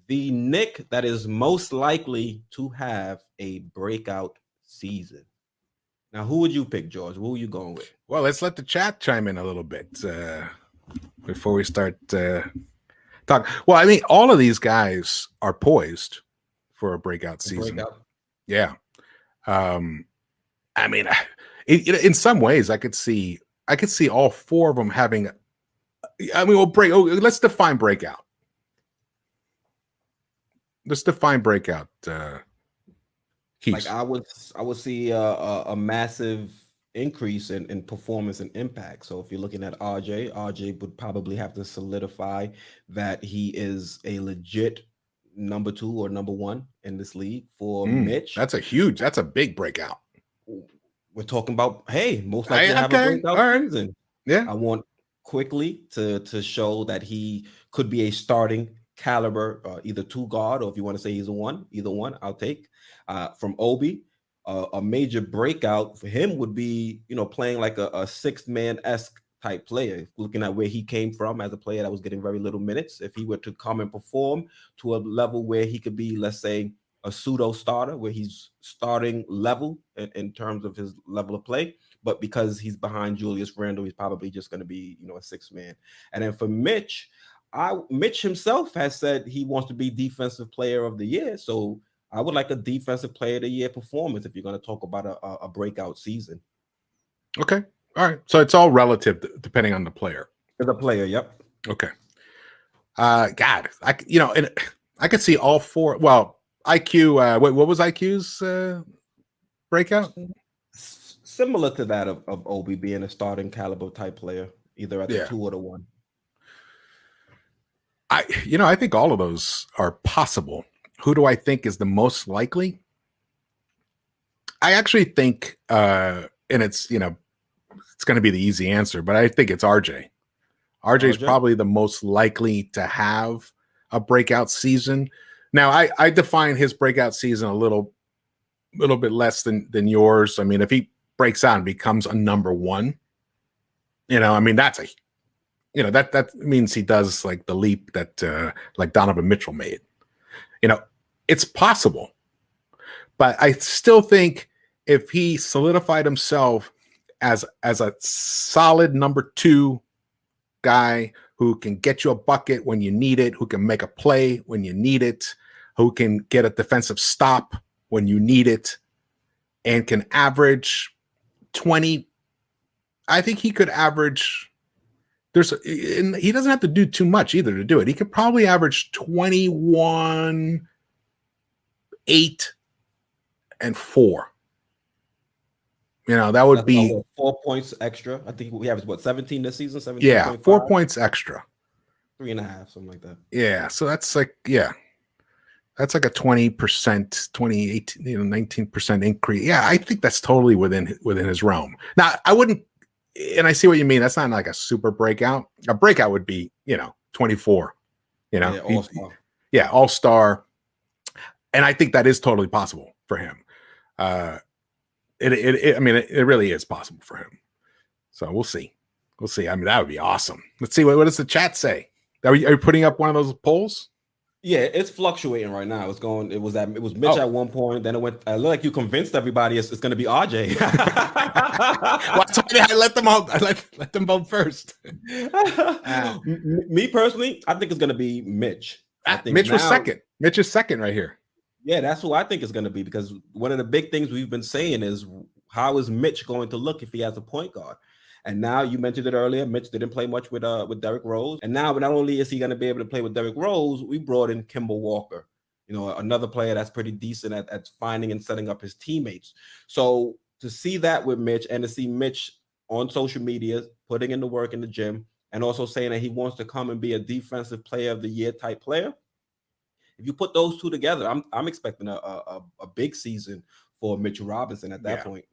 the Knick that is most likely to have a breakout season. Now, who would you pick, George? Who are you going with? Well, let's let the chat chime in a little bit before we start talking. Well, I mean, all of these guys are poised for a breakout season. Yeah. I mean, in some ways, I could see all four of them having. I mean, let's define breakout. Let's define breakout. Like I would see a massive increase in performance and impact. So if you're looking at RJ would probably have to solidify that he is a legit number 2 or number 1 in this league. For Mitch, that's a big breakout. We're talking about, hey, most likely have a breakout season. Yeah, I want Quickley to show that he could be a starting caliber, either 2 guard, or if you want to say he's either one, I'll take. From Obi, a major breakout for him would be, playing like a 6-man-esque type player, looking at where he came from as a player that was getting very little minutes. If he were to come and perform to a level where he could be, let's say, a pseudo starter, where he's starting level in terms of his level of play, but because he's behind Julius Randle, he's probably just going to be, a 6-man. And then for Mitch, Mitch himself has said he wants to be defensive player of the year. So I would like a defensive player of the year performance if you're going to talk about a breakout season. Okay. All right. So it's all relative depending on the player. The player, yep. Okay. God, and I could see all four. Well, IQ, what was IQ's breakout? Similar to that of Obi being a starting caliber type player, either at the 2 or the 1. I think all of those are possible. Who do I think is the most likely? I actually think, and it's going to be the easy answer, but I think it's RJ. RJ is probably the most likely to have a breakout season. Now, I define his breakout season a little bit less than yours. I mean, if he breaks out and becomes a number 1, I mean, that's that means he does like the leap that like Donovan Mitchell made. It's possible, but I still think if he solidified himself as a solid number 2 guy who can get you a bucket when you need it, who can make a play when you need it, who can get a defensive stop when you need it, and can average 20, I think he could average. He doesn't have to do too much either to do it. He could probably average 21, 8, and 4. That would be 4 points extra. I think we averaged 17 this season. 17. Yeah, 4 points extra. 3.5, something like that. Yeah, so that's like that's like a 20%, 28, 19% increase. Yeah, I think that's totally within his realm. Now, I wouldn't, and I see what you mean. That's not like a super breakout. A breakout would be 24. All-star. Yeah, all-star. And I think that is totally possible for him. It really is possible for him. So we'll see. I mean, that would be awesome. Let's see. What does the chat say? Are you putting up one of those polls? Yeah, it's fluctuating right now. It was Mitch at one point. Then it went. I look like you convinced everybody it's going to be RJ. Well, I let them out. I let them vote first. Me personally, I think it's going to be Mitch. I think Mitch was second. Mitch is second right here. Yeah, that's who I think is going to be, because one of the big things we've been saying is, how is Mitch going to look if he has a point guard? And now, you mentioned it earlier, Mitch didn't play much with Derrick Rose. And now, not only is he going to be able to play with Derrick Rose, we brought in Kemba Walker, another player that's pretty decent at finding and setting up his teammates. So to see that with Mitch, and to see Mitch on social media putting in the work in the gym, and also saying that he wants to come and be a defensive player of the year type player, if you put those two together, I'm expecting a big season for Mitchell Robinson at that point.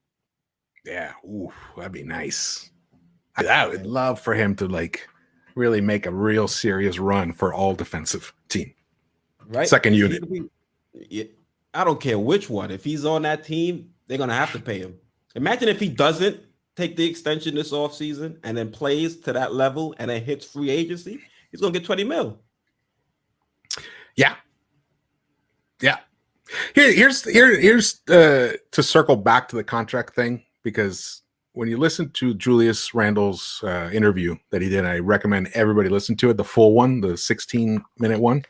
Yeah, ooh, that'd be nice. I would love for him to really make a real serious run for all defensive team. Right. Second unit. I don't care which one. If he's on that team, they're going to have to pay him. Imagine if he doesn't take the extension this offseason and then plays to that level and then hits free agency, he's going to get $20 million. Yeah. here's to circle back to the contract thing, because when you listen to Julius Randle's interview that he did, I recommend everybody listen to it, the full one, the 16-minute one,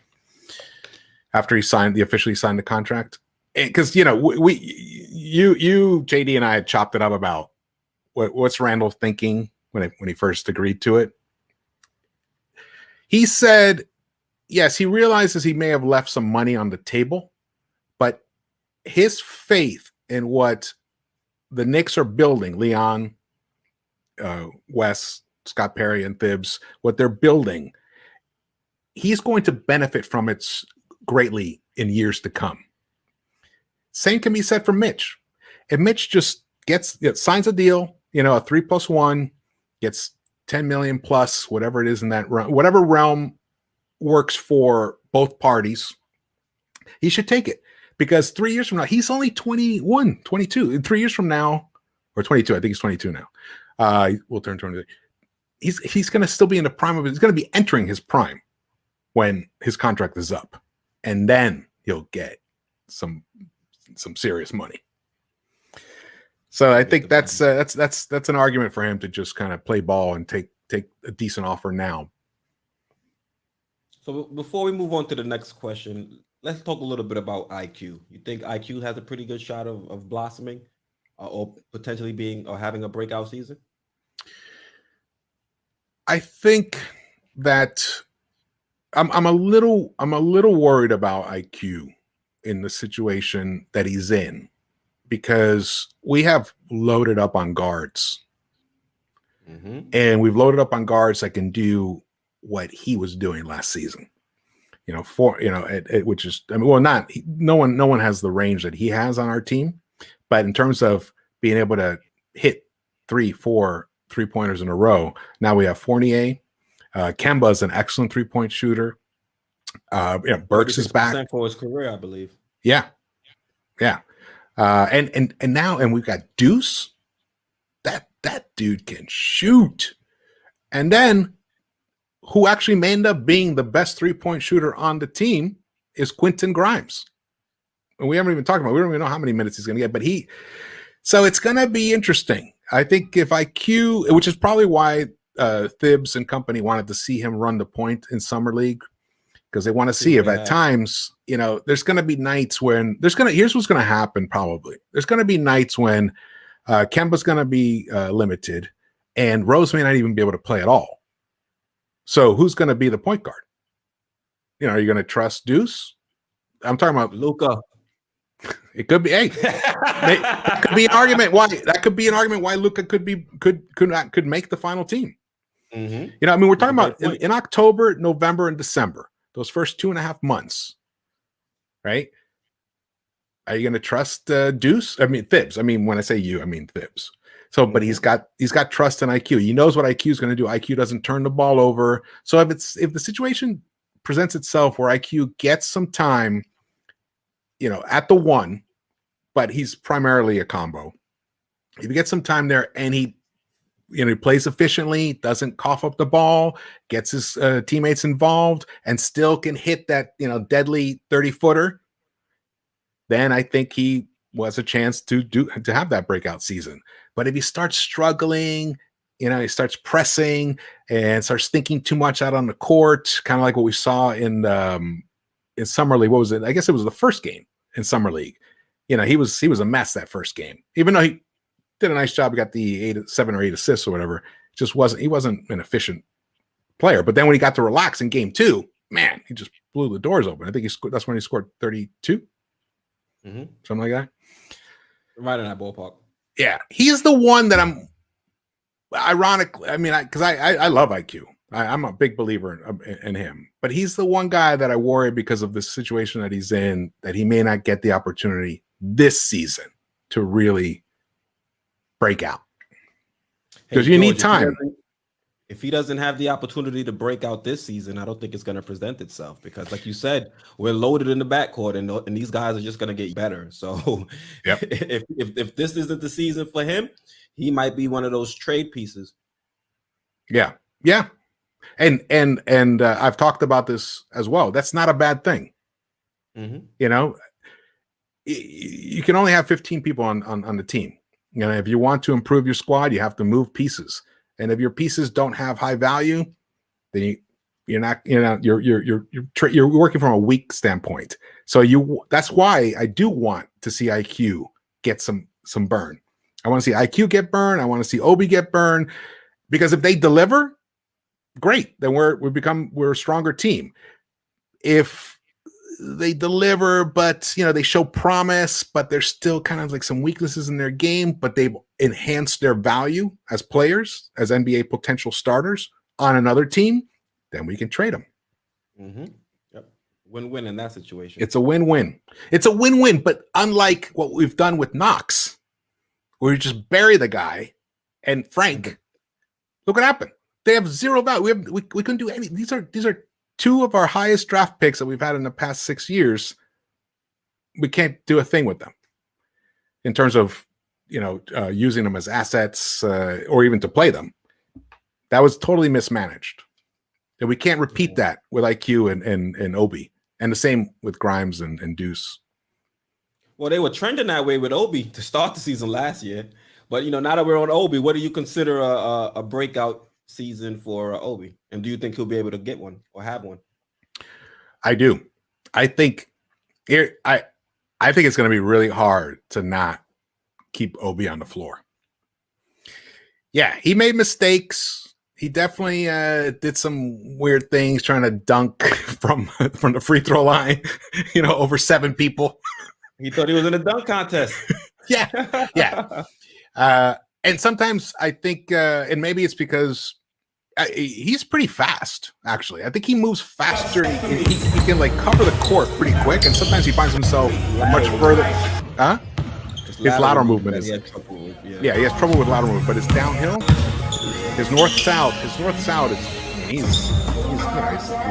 after he officially signed the contract. Because you JD and I had chopped it up about what's Randle thinking when he first agreed to it. He said, yes, he realizes he may have left some money on the table, but his faith in what the Knicks are building, Leon, Wes, Scott Perry, and Thibs, what they're building, he's going to benefit from it greatly in years to come. Same can be said for Mitch. If Mitch just signs a deal, a 3+1, gets 10 million plus, whatever it is in that realm, whatever realm works for both parties, he should take it. Because 3 years from now, he's only 21, 22. In 3 years from now, or 22, I think he's 22 now. We'll turn 22. He's going to still be in the prime of it. He's going to be entering his prime when his contract is up. And then he'll get some serious money. So I think that's an argument for him to just kind of play ball and take a decent offer now. So before we move on to the next question, let's talk a little bit about IQ. You think IQ has a pretty good shot of blossoming or potentially having a breakout season? I think that I'm a little worried about IQ in the situation that he's in, because we have loaded up on guards, and we've loaded up on guards that can do what he was doing last season. Which is, no one has the range that he has on our team, but in terms of being able to hit 3-4 3-pointers in a row, now we have Fournier. Kemba is an excellent 3-point shooter. Burks is back for his career, I believe. Yeah. And now we've got Deuce. That dude can shoot. And then who actually may end up being the best 3-point shooter on the team is Quentin Grimes. And we haven't even talked about, we don't even know how many minutes he's going to get, so it's going to be interesting. I think if IQ, which is probably why Thibs and company wanted to see him run the point in Summer League, because they want to see if at times, there's going to be nights when here's what's going to happen probably. There's going to be nights when Kemba's going to be limited and Rose may not even be able to play at all. So who's going to be the point guard? Are you going to trust Deuce? I'm talking about Luka. It could be. Hey, that could be an argument why. That could be an argument why Luka could make the final team. We're talking about in October, November, and December. Those first 2.5 months, right? Are you going to trust Deuce? I mean Thibs. I mean, when I say you, I mean Thibs. So, but he's got trust in IQ. He knows what IQ is going to do. IQ doesn't turn the ball over. So if the situation presents itself where IQ gets some time, at the one, but he's primarily a combo. If he gets some time there and he plays efficiently, doesn't cough up the ball, gets his teammates involved, and still can hit that deadly 30-footer, then I think he was a chance to have that breakout season. But if he starts struggling, he starts pressing and starts thinking too much out on the court, kind of like what we saw in Summer League. What was it? I guess it was the first game in Summer League. He was a mess that first game, even though he did a nice job. He got the 7 or 8 assists or whatever. He wasn't an efficient player. But then when he got to relax in game 2, man, he just blew the doors open. I think that's when he scored 32, something like that. Right in that ballpark. Yeah, he's the one that I'm. Ironically, because I love IQ. I'm a big believer in him, but he's the one guy that I worry because of the situation that he's in, that he may not get the opportunity this season to really break out. Because you need time. If he doesn't have the opportunity to break out this season, I don't think it's going to present itself, because like you said, we're loaded in the backcourt and these guys are just going to get better. So if this isn't the season for him, he might be one of those trade pieces. Yeah. And I've talked about this as well. That's not a bad thing. you can only have 15 people on the team. If you want to improve your squad, you have to move pieces. And if your pieces don't have high value, then you're working from a weak standpoint. So that's why I do want to see IQ get some burn. I want to see IQ get burned. I want to see Obi get burned, because if they deliver, great. Then we're a stronger team. If they deliver, but they show promise, but there's still kind of like some weaknesses in their game, but they've enhanced their value as players, as NBA potential starters on another team, then we can trade them. Mm-hmm. Yep. Win-win in that situation. It's a win-win. It's a win-win, but unlike what we've done with Knox, where you just bury the guy, and Frank, look what happened. They have zero value. We couldn't do any. These are two of our highest draft picks that we've had in the past 6 years. We can't do a thing with them in terms of using them as assets or even to play them. That was totally mismanaged. And we can't repeat that with IQ and Obi, and the same with Grimes and Deuce. Well, they were trending that way with Obi to start the season last year, but now that we're on Obi, what do you consider a breakout season for Obi? And do you think he'll be able to get one or have one? I do. I think I think it's going to be really hard to not keep Obi on the floor. Yeah, he made mistakes. He definitely did some weird things, trying to dunk from the free throw line, over 7 people. He thought he was in a dunk contest. Yeah. And sometimes I think, and maybe it's because he's pretty fast, actually. I think he moves faster. He can cover the court pretty quick, and sometimes he finds himself much further. Huh? His lateral movement is. Yeah, he has trouble with lateral movement, but his downhill, his north-south is. He's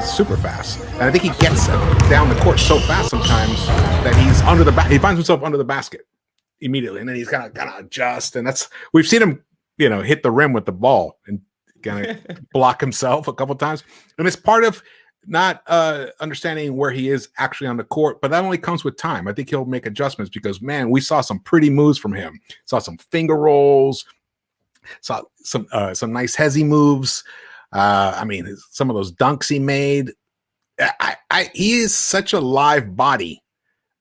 super fast, and I think he gets down the court so fast sometimes that he's under the he finds himself under the basket immediately, and then he's gotta adjust, and we've seen him hit the rim with the ball and kind of block himself a couple times, and it's part of not understanding where he is actually on the court, but that only comes with time. I think he'll make adjustments, because man, we saw some pretty moves from him. Saw some finger rolls, saw some nice hezzy moves. Some of those dunks he made. He is such a live body.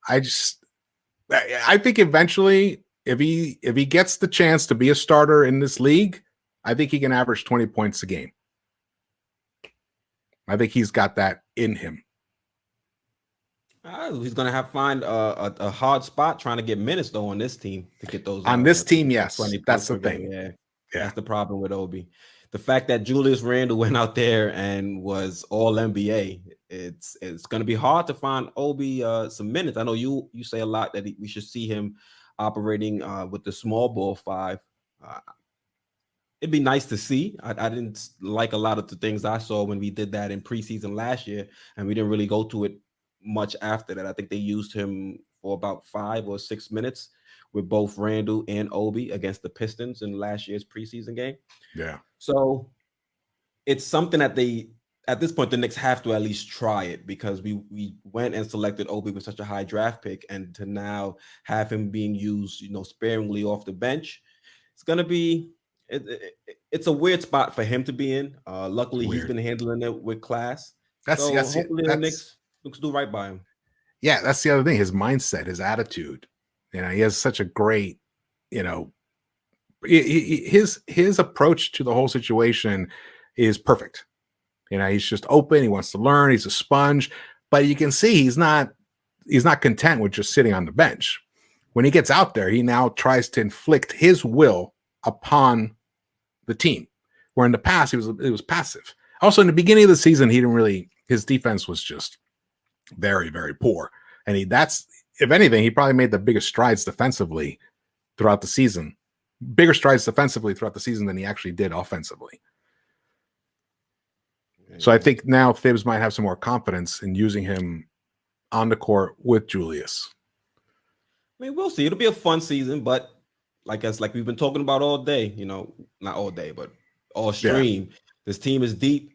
I think eventually, if he gets the chance to be a starter in this league, I think he can average 20 points a game. I think he's got that in him. He's going to have to find a hard spot trying to get minutes, though, on this team to get those. On this team, yes. That's the thing. Yeah. That's the problem with Obi. The fact that Julius Randle went out there and was all NBA, it's going to be hard to find Obi some minutes. I know you say a lot that we should see him operating with the small ball 5. It'd be nice to see. I didn't like a lot of the things I saw when we did that in preseason last year, and we didn't really go to it much after that. I think they used him for about 5 or 6 minutes with both Randle and Obi against the Pistons in last year's preseason game. Yeah. So it's something that at this point, the Knicks have to at least try it, because we went and selected Obi with such a high draft pick, and to now have him being used, sparingly off the bench, it's going to be, it's a weird spot for him to be in. Luckily, he's been handling it with class. Hopefully the Knicks do right by him. Yeah, that's the other thing. His mindset, his attitude. He has such a great, his approach to the whole situation is perfect. He's just open. He wants to learn. He's a sponge, but you can see he's not content with just sitting on the bench. When he gets out there, he now tries to inflict his will upon the team, where in the past it was passive. Also, in the beginning of the season, his defense was just very, very poor, and if anything, he probably made the biggest strides defensively throughout the season. Bigger strides defensively throughout the season than he actually did offensively. So I think now Thibs might have some more confidence in using him on the court with Julius. We'll see. It'll be a fun season, but like we've been talking about all day, not all day, but all stream. Yeah. This team is deep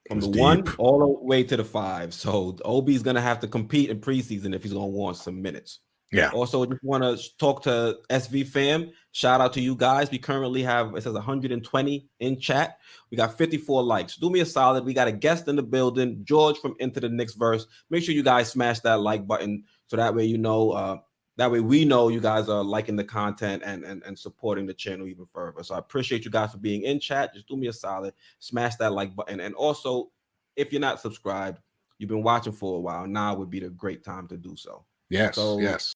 from the 1 all the way to the 5. So Obi's going to have to compete in preseason if he's going to want some minutes. Yeah. Also, just want to talk to SV fam. Shout out to you guys. We currently have, it says 120 in chat. We got 54 likes. Do me a solid. We got a guest in the building, George from Into the Knicks Verse. Make sure you guys smash that like button so that way you know, that way we know you guys are liking the content and supporting the channel even further. So I appreciate you guys for being in chat. Just do me a solid. Smash that like button. And also, if you're not subscribed, you've been watching for a while, now would be the great time to do so. Yes. So yes.